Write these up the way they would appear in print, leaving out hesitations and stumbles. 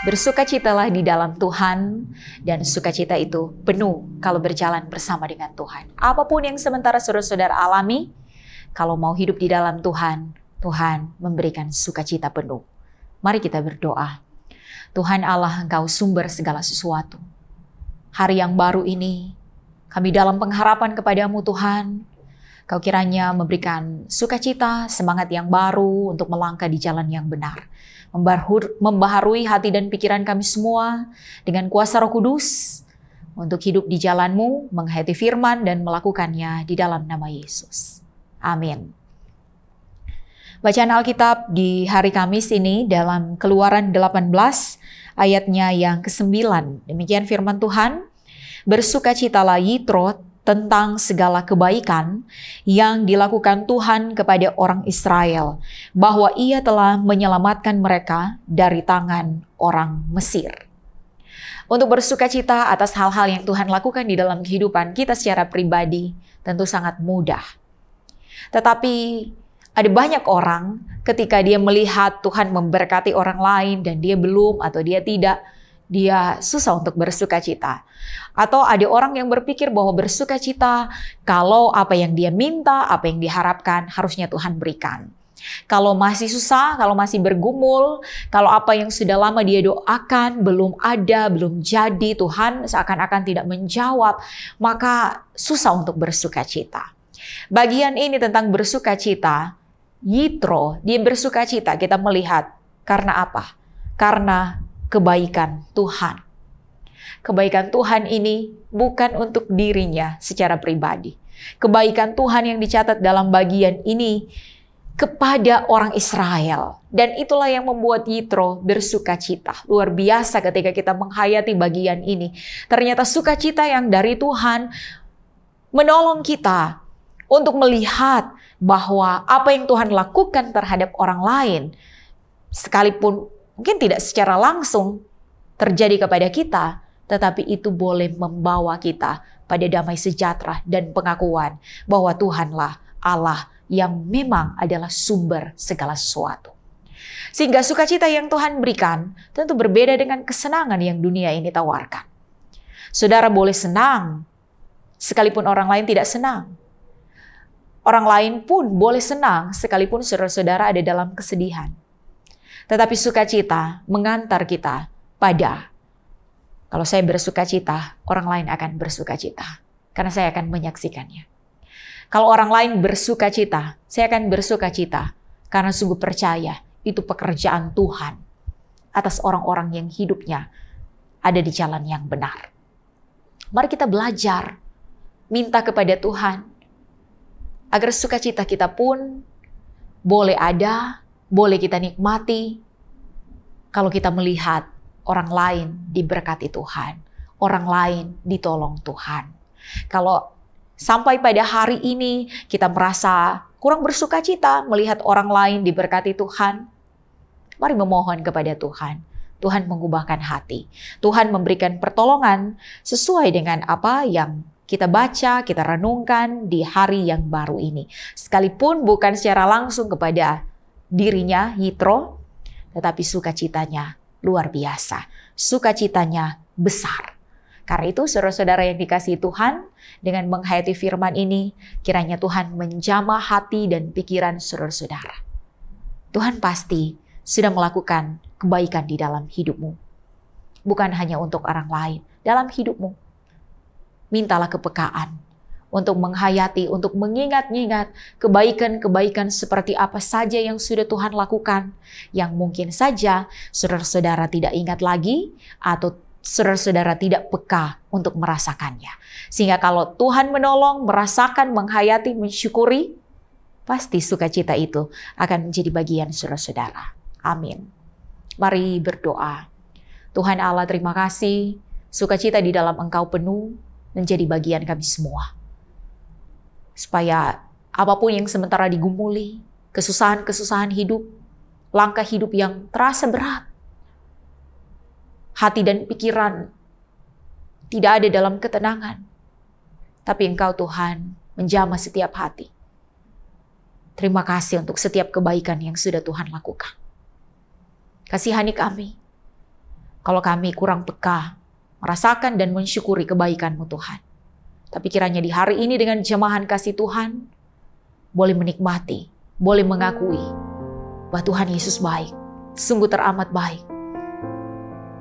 Bersukacitalah di dalam Tuhan, dan sukacita itu penuh kalau berjalan bersama dengan Tuhan. Apapun yang sementara saudara-saudara alami, kalau mau hidup di dalam Tuhan, Tuhan memberikan sukacita penuh. Mari kita berdoa. Tuhan Allah, Engkau sumber segala sesuatu. Hari yang baru ini, kami dalam pengharapan kepadamu Tuhan, Kau kiranya memberikan sukacita, semangat yang baru untuk melangkah di jalan yang benar. Membaharui hati dan pikiran kami semua dengan kuasa Roh Kudus untuk hidup di jalan-Mu, menghayati firman dan melakukannya di dalam nama Yesus. Amin. Bacaan Alkitab di hari Kamis ini dalam Keluaran 18 ayatnya yang ke-9. Demikian firman Tuhan. Bersukacitalah Yitro tentang segala kebaikan yang dilakukan Tuhan kepada orang Israel, bahwa Ia telah menyelamatkan mereka dari tangan orang Mesir. Untuk bersukacita atas hal-hal yang Tuhan lakukan di dalam kehidupan kita secara pribadi tentu sangat mudah. Tetapi ada banyak orang ketika dia melihat Tuhan memberkati orang lain dan dia belum atau dia tidak, dia susah untuk bersukacita. Atau ada orang yang berpikir bahwa bersukacita kalau apa yang dia minta, apa yang diharapkan harusnya Tuhan berikan. Kalau masih susah, kalau masih bergumul, kalau apa yang sudah lama dia doakan belum ada, belum jadi, Tuhan seakan-akan tidak menjawab, maka susah untuk bersukacita. Bagian ini tentang bersukacita, Yitro, dia bersukacita, kita melihat karena apa? Karena kebaikan Tuhan. Kebaikan Tuhan ini bukan untuk dirinya secara pribadi. Kebaikan Tuhan yang dicatat dalam bagian ini kepada orang Israel. Dan itulah yang membuat Yitro bersukacita. Luar biasa ketika kita menghayati bagian ini. Ternyata sukacita yang dari Tuhan menolong kita untuk melihat bahwa apa yang Tuhan lakukan terhadap orang lain, sekalipun mungkin tidak secara langsung terjadi kepada kita, tetapi itu boleh membawa kita pada damai sejahtera dan pengakuan bahwa Tuhanlah Allah yang memang adalah sumber segala sesuatu. Sehingga sukacita yang Tuhan berikan tentu berbeda dengan kesenangan yang dunia ini tawarkan. Saudara boleh senang, sekalipun orang lain tidak senang. Orang lain pun boleh senang, sekalipun saudara-saudara ada dalam kesedihan. Tetapi sukacita mengantar kita pada, kalau saya bersukacita, orang lain akan bersukacita. Karena saya akan menyaksikannya. Kalau orang lain bersukacita, saya akan bersukacita. Karena sungguh percaya itu pekerjaan Tuhan atas orang-orang yang hidupnya ada di jalan yang benar. Mari kita belajar, minta kepada Tuhan, agar sukacita kita pun boleh ada, boleh kita nikmati kalau kita melihat orang lain diberkati Tuhan, orang lain ditolong Tuhan. Kalau sampai pada hari ini kita merasa kurang bersukacita melihat orang lain diberkati Tuhan, mari memohon kepada Tuhan. Tuhan mengubahkan hati. Tuhan memberikan pertolongan sesuai dengan apa yang kita baca, kita renungkan di hari yang baru ini. Sekalipun bukan secara langsung kepada dirinya, Yitro, tetapi sukacitanya luar biasa. Sukacitanya besar. Karena itu saudara-saudara yang dikasihi Tuhan, dengan menghayati firman ini, kiranya Tuhan menjamah hati dan pikiran saudara-saudara. Tuhan pasti sudah melakukan kebaikan di dalam hidupmu. Bukan hanya untuk orang lain, dalam hidupmu. Mintalah kepekaan untuk menghayati, untuk mengingat-ingat kebaikan-kebaikan seperti apa saja yang sudah Tuhan lakukan, yang mungkin saja saudara-saudara tidak ingat lagi, atau saudara-saudara tidak peka untuk merasakannya. Sehingga kalau Tuhan menolong, merasakan, menghayati, mensyukuri, pasti sukacita itu akan menjadi bagian saudara-saudara. Amin. Mari berdoa. Tuhan Allah, terima kasih, sukacita di dalam Engkau penuh menjadi bagian kami semua. Supaya apapun yang sementara digumuli, kesusahan-kesusahan hidup, langkah hidup yang terasa berat, hati dan pikiran tidak ada dalam ketenangan. Tapi Engkau Tuhan menjamah setiap hati. Terima kasih untuk setiap kebaikan yang sudah Tuhan lakukan. Kasihani kami. kalau kami kurang peka, merasakan dan mensyukuri kebaikan-Mu Tuhan. Tapi kiranya di hari ini dengan jemahan kasih Tuhan, boleh menikmati, boleh mengakui bahwa Tuhan Yesus baik, sungguh teramat baik.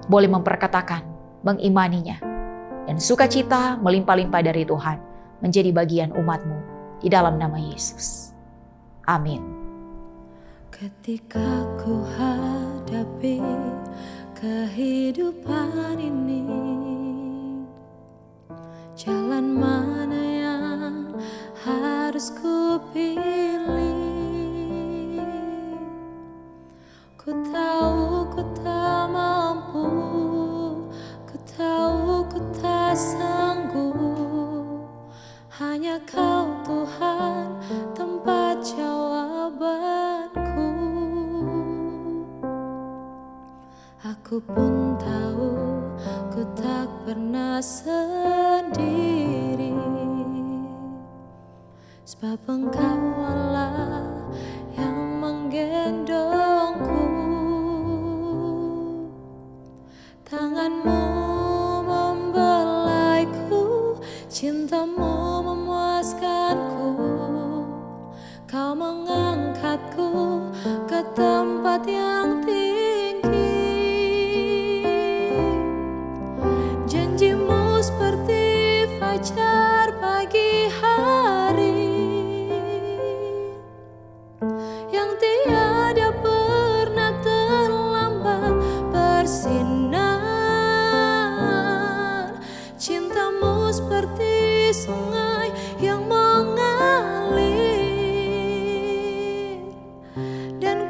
Boleh memperkatakan, mengimaninya, dan sukacita melimpah-limpah dari Tuhan menjadi bagian umat-Mu di dalam nama Yesus. Amin. Ketika ku hadapi kehidupan ini, jalan mana yang harus ku pilih? Ku tahu ku tak mampu, ku tahu ku tak sanggup. Hanya Kau Tuhan tempat jawabanku. Aku pun tahu ku tak pernah sendiri, sebab Engkau Allah yang menggendongku. Tangan-Mu membelaiku, cinta-Mu memuaskanku. Kau mengangkatku ke tempat yang tinggi. Janji-Mu seperti fajar pagi hari, yang tiada pernah terlambat bersinar. Cinta-Mu seperti sungai yang mengalir, dan